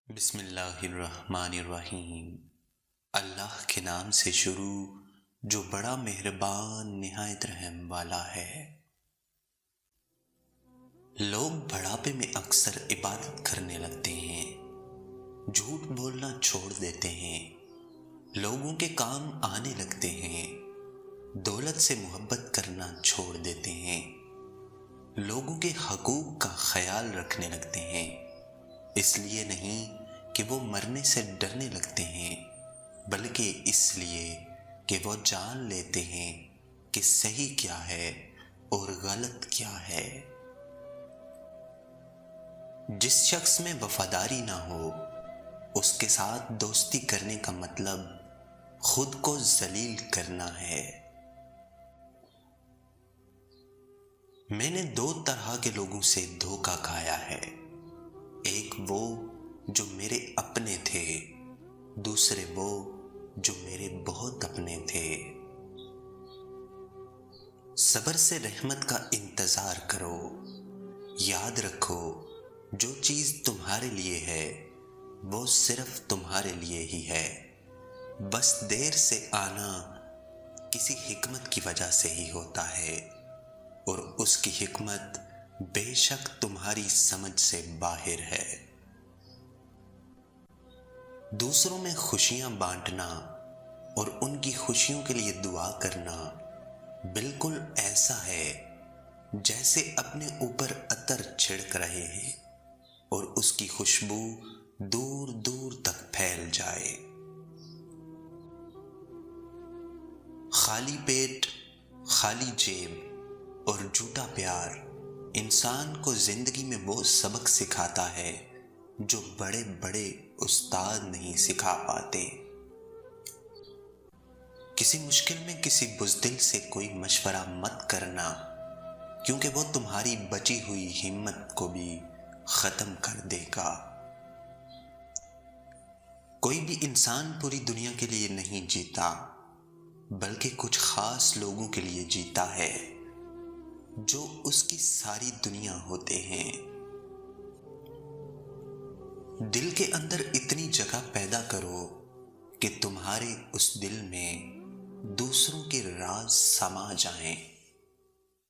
بسم اللہ الرحمن الرحیم۔ اللہ کے نام سے شروع جو بڑا مہربان نہایت رحم والا ہے۔ لوگ بڑھاپے میں اکثر عبادت کرنے لگتے ہیں، جھوٹ بولنا چھوڑ دیتے ہیں، لوگوں کے کام آنے لگتے ہیں، دولت سے محبت کرنا چھوڑ دیتے ہیں، لوگوں کے حقوق کا خیال رکھنے لگتے ہیں، اس لیے نہیں کہ وہ مرنے سے ڈرنے لگتے ہیں، بلکہ اس لیے کہ وہ جان لیتے ہیں کہ صحیح کیا ہے اور غلط کیا ہے۔ جس شخص میں وفاداری نہ ہو، اس کے ساتھ دوستی کرنے کا مطلب خود کو ذلیل کرنا ہے۔ میں نے دو طرح کے لوگوں سے دھوکہ کھایا ہے، ایک وہ جو میرے اپنے تھے، دوسرے وہ جو میرے بہت اپنے تھے۔ صبر سے رحمت کا انتظار کرو، یاد رکھو جو چیز تمہارے لیے ہے وہ صرف تمہارے لیے ہی ہے، بس دیر سے آنا کسی حکمت کی وجہ سے ہی ہوتا ہے، اور اس کی حکمت بے شک تمہاری سمجھ سے باہر ہے۔ دوسروں میں خوشیاں بانٹنا اور ان کی خوشیوں کے لیے دعا کرنا بالکل ایسا ہے جیسے اپنے اوپر عطر چھڑک رہے ہیں اور اس کی خوشبو دور دور تک پھیل جائے۔ خالی پیٹ، خالی جیب اور جھوٹا پیار انسان کو زندگی میں وہ سبق سکھاتا ہے جو بڑے بڑے استاد نہیں سکھا پاتے۔ کسی مشکل میں کسی بزدل سے کوئی مشورہ مت کرنا، کیونکہ وہ تمہاری بچی ہوئی ہمت کو بھی ختم کر دے گا۔ کوئی بھی انسان پوری دنیا کے لیے نہیں جیتا، بلکہ کچھ خاص لوگوں کے لیے جیتا ہے جو اس کی ساری دنیا ہوتے ہیں۔ دل کے اندر اتنی جگہ پیدا کرو کہ تمہارے اس دل میں دوسروں کے راز سما جائیں۔